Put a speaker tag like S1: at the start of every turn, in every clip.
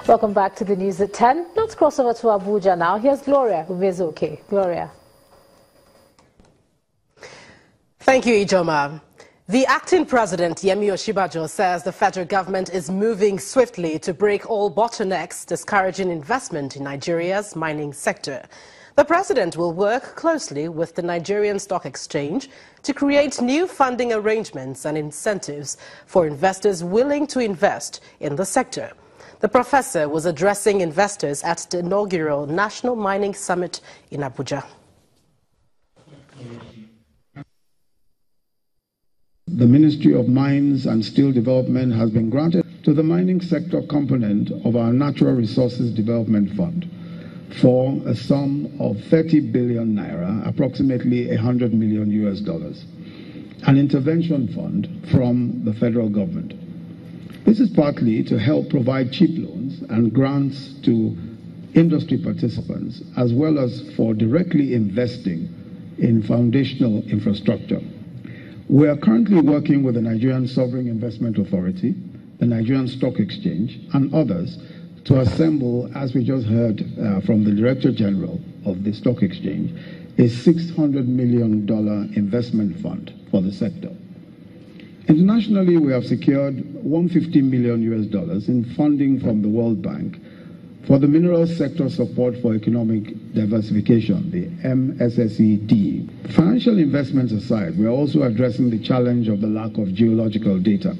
S1: Welcome back to the news at 10. Let's cross over to Abuja now. Here's Gloria Umezuke. Gloria.
S2: Thank you, Ijoma. The acting president, Yemi Osinbajo, says the federal government is moving swiftly to break all bottlenecks, discouraging investment in Nigeria's mining sector. The president will work closely with the Nigerian Stock Exchange to create new funding arrangements and incentives for investors willing to invest in the sector. The professor was addressing investors at the inaugural National Mining Summit in Abuja.
S3: The Ministry of Mines and Steel Development has been granted to the mining sector component of our Natural Resources Development Fund for a sum of 30 billion naira, approximately $100 million, an intervention fund from the federal government. This is partly to help provide cheap loans and grants to industry participants, as well as for directly investing in foundational infrastructure. We are currently working with the Nigerian Sovereign Investment Authority, the Nigerian Stock Exchange, and others to assemble, as we just heard from the Director General of the Stock Exchange, a $600 million investment fund for the sector. Internationally, we have secured $150 million in funding from the World Bank for the Mineral Sector Support for Economic Diversification, the MSSED. Financial investments aside, we are also addressing the challenge of the lack of geological data.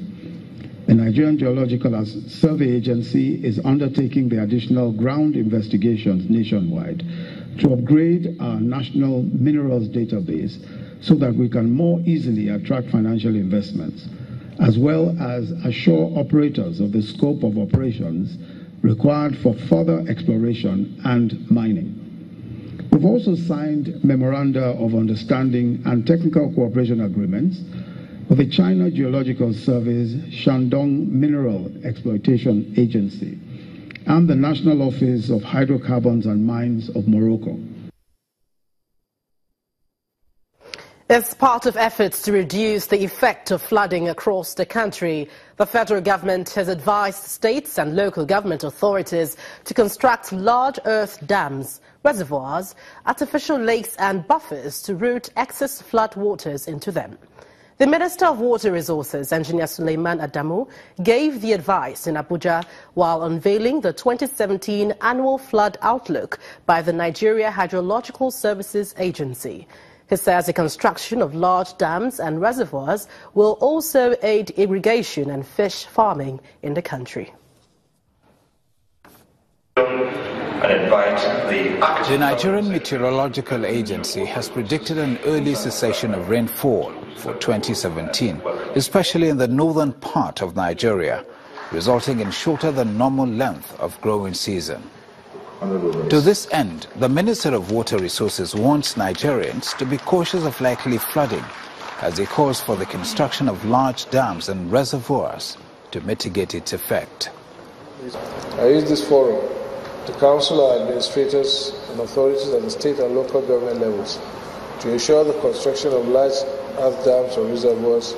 S3: The Nigerian Geological Survey Agency is undertaking the additional ground investigations nationwide to upgrade our national minerals database so that we can more easily attract financial investments, as well as assure operators of the scope of operations required for further exploration and mining. We've also signed memoranda of understanding and technical cooperation agreements with the China Geological Survey's Shandong Mineral Exploitation Agency and the National Office of Hydrocarbons and Mines of Morocco.
S2: As part of efforts to reduce the effect of flooding across the country, the federal government has advised states and local government authorities to construct large earth dams, reservoirs, artificial lakes and buffers to route excess flood waters into them. The Minister of Water Resources, Engineer Suleiman Adamu, gave the advice in Abuja while unveiling the 2017 Annual Flood Outlook by the Nigeria Hydrological Services Agency. He says the construction of large dams and reservoirs will also aid irrigation and fish farming in the country.
S4: The Nigerian Meteorological Agency has predicted an early cessation of rainfall for 2017, especially in the northern part of Nigeria, resulting in shorter than normal length of growing season. To this end, the Minister of Water Resources wants Nigerians to be cautious of likely flooding as he calls for the construction of large dams and reservoirs to mitigate its effect.
S5: I use this forum to counsel our administrators and authorities at the state and local government levels to ensure the construction of large earth dams or reservoirs,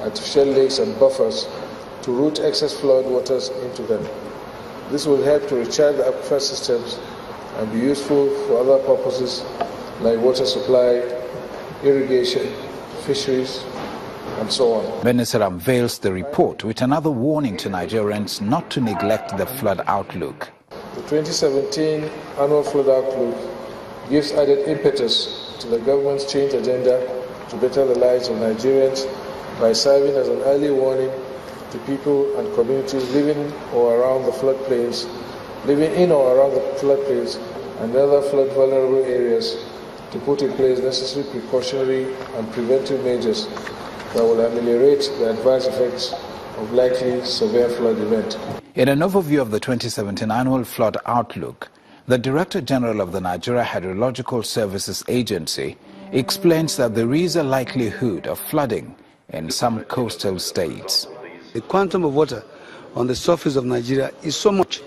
S5: artificial lakes and buffers to route excess flood waters into them. This will help to recharge the aquifer systems and be useful for other purposes like water supply, irrigation, fisheries, and so on.
S4: Minister unveils the report with another warning to Nigerians not to neglect the flood outlook.
S5: The 2017 Annual Flood Outlook gives added impetus to the government's change agenda to better the lives of Nigerians by serving as an early warning to people and communities living in or around the floodplains and other flood vulnerable areas to put in place necessary precautionary and preventive measures that will ameliorate the adverse effects of likely severe flood event.
S4: In an overview of the 2017 Annual Flood Outlook, the Director General of the Nigeria Hydrological Services Agency explains that there is a likelihood of flooding in some coastal states.
S6: The quantum of water on the surface of Nigeria is so much,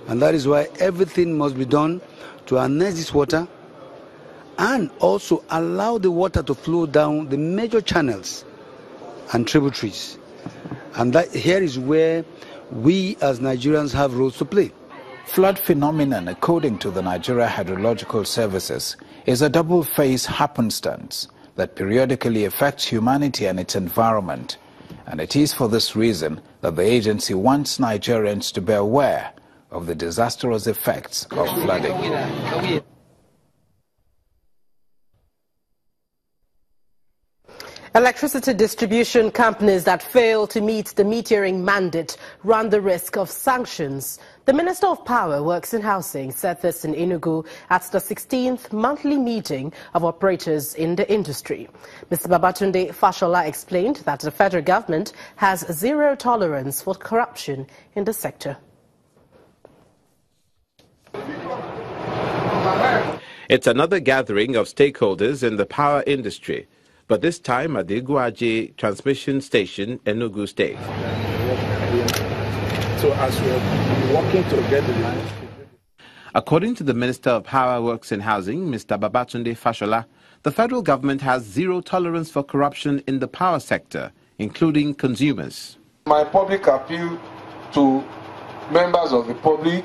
S6: and that is why everything must be done to harness this water and also allow the water to flow down the major channels and tributaries. And that here is where we as Nigerians have roles to play.
S4: Flood phenomenon, according to the Nigeria Hydrological Services, is a double-phase happenstance that periodically affects humanity and its environment. And it is for this reason that the agency wants Nigerians to be aware of the disastrous effects of flooding.
S2: Electricity distribution companies that fail to meet the metering mandate run the risk of sanctions. The Minister of Power, Works and Housing said this in Enugu at the 16th monthly meeting of operators in the industry. Mr. Babatunde Fashola explained that the federal government has zero tolerance for corruption in the sector.
S7: It's another gathering of stakeholders in the power industry, but this time at the Iguaji Transmission Station, Enugu State.
S5: So as we're working to get the lines.
S7: According to the Minister of Power, Works and Housing, Mr. Babatunde Fashola, the federal government has zero tolerance for corruption in the power sector, including consumers.
S5: My public appeal to members of the public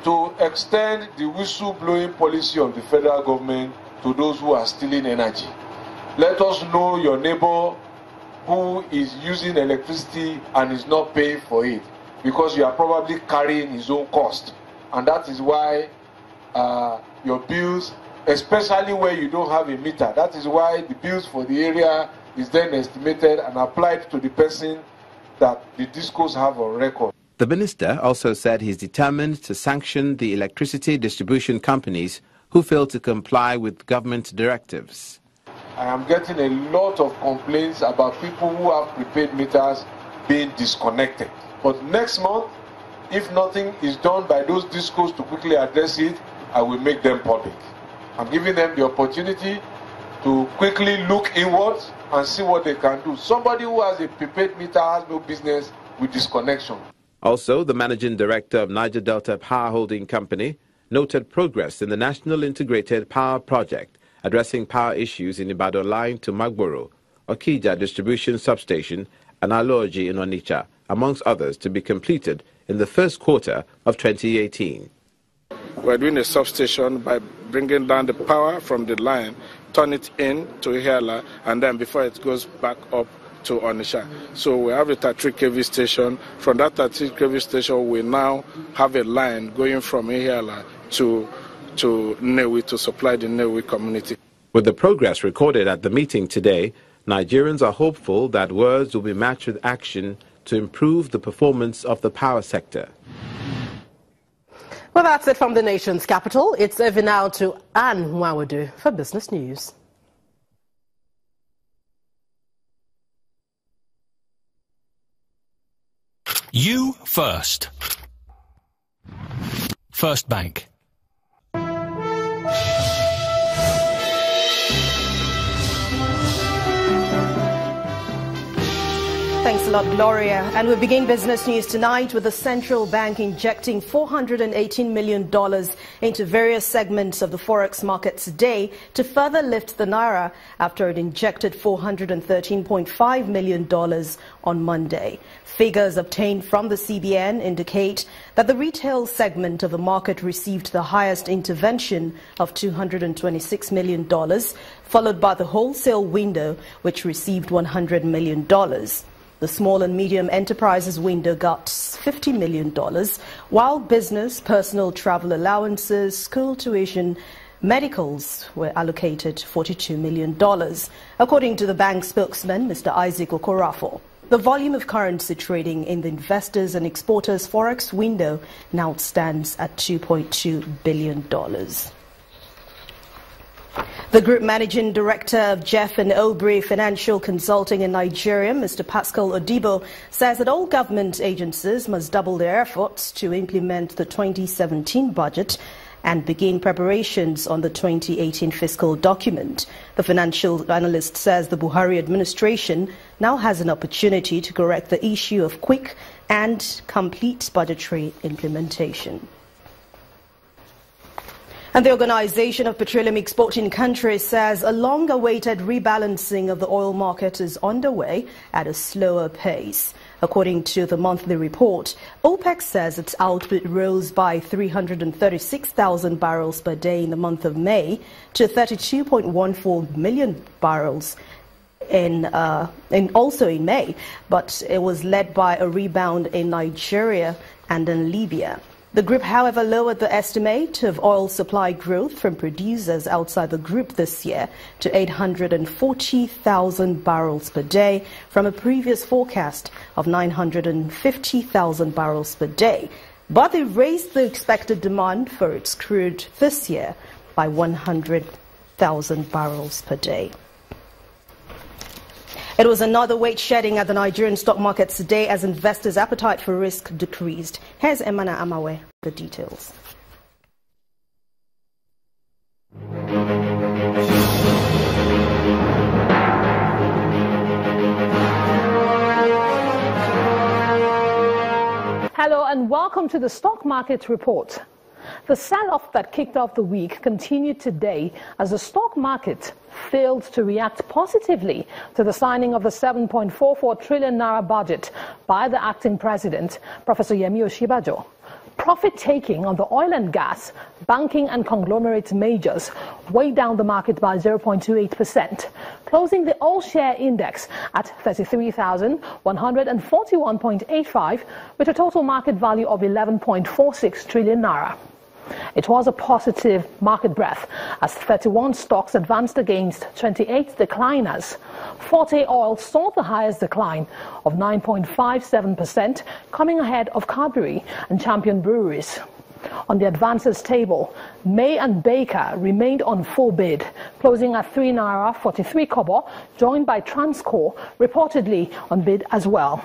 S5: to extend the whistle-blowing policy of the federal government to those who are stealing energy. Let us know your neighbor who is using electricity and is not paying for it, because you are probably carrying his own cost. And that is why your bills, especially where you don't have a meter, that is why the bills for the area is then estimated and applied to the person that the discos have on record.
S7: The minister also said he's determined to sanction the electricity distribution companies who fail to comply with government directives.
S5: I am getting a lot of complaints about people who have prepaid meters being disconnected. But next month, if nothing is done by those discos to quickly address it, I will make them public. I'm giving them the opportunity to quickly look inwards and see what they can do. Somebody who has a prepaid meter has no business with disconnection.
S7: Also, the managing director of Niger Delta Power Holding Company noted progress in the National Integrated Power Project, addressing power issues in Ibadan line to Magboro, Okija Distribution Substation, and Aloji in Onitsha, amongst others, to be completed in the first quarter of 2018.
S5: We're doing a substation by bringing down the power from the line, turn it in to Ihiala, and then before it goes back up to Onitsha. So we have a 33 kV station. From that 33 kV station, we now have a line going from Ihiala to Newi to supply the Newi community.
S7: With the progress recorded at the meeting today, Nigerians are hopeful that words will be matched with action to improve the performance of the power sector.
S2: Well, that's it from the nation's capital. It's over now to Anne Nwawadu for Business News.
S8: You first. First Bank.
S9: Thanks a lot, Gloria. And we begin business news tonight with the central bank injecting $418 million into various segments of the forex market today to further lift the naira after it injected $413.5 million on Monday. Figures obtained from the CBN indicate that the retail segment of the market received the highest intervention of $226 million, followed by the wholesale window, which received $100 million. The small and medium enterprises window got $50 million, while business, personal travel allowances, school tuition, medicals were allocated $42 million. According to the bank spokesman, Mr. Isaac Okorafo, the volume of currency trading in the investors and exporters forex window now stands at $2.2 billion. The Group Managing Director of Jeff & Obrey Financial Consulting in Nigeria, Mr. Pascal Odibo, says that all government agencies must double their efforts to implement the 2017 budget and begin preparations on the 2018 fiscal document. The financial analyst says the Buhari administration now has an opportunity to correct the issue of quick and complete budgetary implementation. And the Organization of Petroleum Exporting Countries says a long-awaited rebalancing of the oil market is underway at a slower pace. According to the monthly report, OPEC says its output rose by 336,000 barrels per day in the month of May to 32.14 million barrels also in May, but it was led by a rebound in Nigeria and in Libya. The group, however, lowered the estimate of oil supply growth from producers outside the group this year to 840,000 barrels per day from a previous forecast of 950,000 barrels per day. But they raised the expected demand for its crude this year by 100,000 barrels per day. It was another weight shedding at the Nigerian stock markets today as investors' appetite for risk decreased. Here's Emana Amawe, the details.
S1: Hello and welcome to the Stock Market Report. The sell-off that kicked off the week continued today as the stock market failed to react positively to the signing of the 7.44 trillion naira budget by the acting president, Professor Yemi Osinbajo. Profit-taking on the oil and gas, banking and conglomerate majors weighed down the market by 0.28%, closing the all-share index at 33,141.85 with a total market value of 11.46 trillion naira. It was a positive market breath as 31 stocks advanced against 28 decliners. Forte Oil saw the highest decline of 9.57%, coming ahead of Cadbury and Champion Breweries. On the advances table, May and Baker remained on full bid, closing at 3 naira 43 kobo, joined by Transcorp reportedly on bid as well.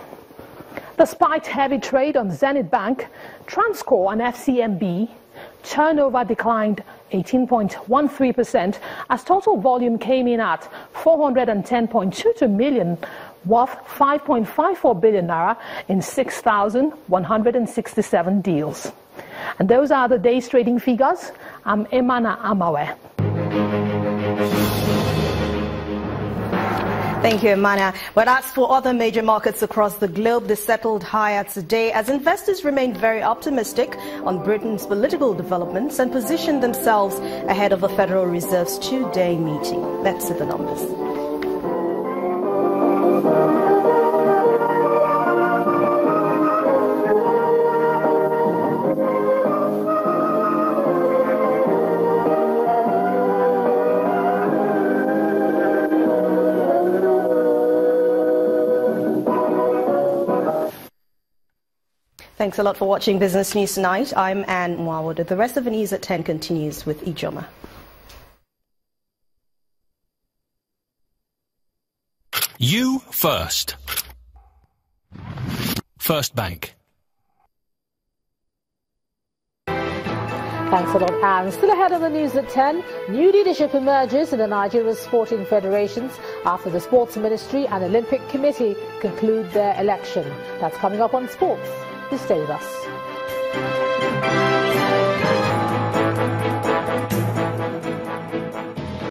S1: Despite heavy trade on Zenith Bank, Transcorp and FCMB, turnover declined 18.13% as total volume came in at 410.22 million, worth 5.54 billion naira in 6,167 deals. And those are the day's trading figures. I'm Emana Amawe.
S9: Thank you, Emana. But as for other major markets across the globe, they settled higher today as investors remained very optimistic on Britain's political developments and positioned themselves ahead of the Federal Reserve's two-day meeting. Let's see the numbers. Thanks a lot for watching Business News Tonight. I'm Anne Mwawode. The rest of the news at 10 continues with Ijoma.
S8: You first. First Bank.
S1: Thanks a lot, Anne. Still ahead of the news at 10, new leadership emerges in the Nigerian sporting federations after the Sports Ministry and Olympic Committee conclude their election. That's coming up on Sports. Please stay with us.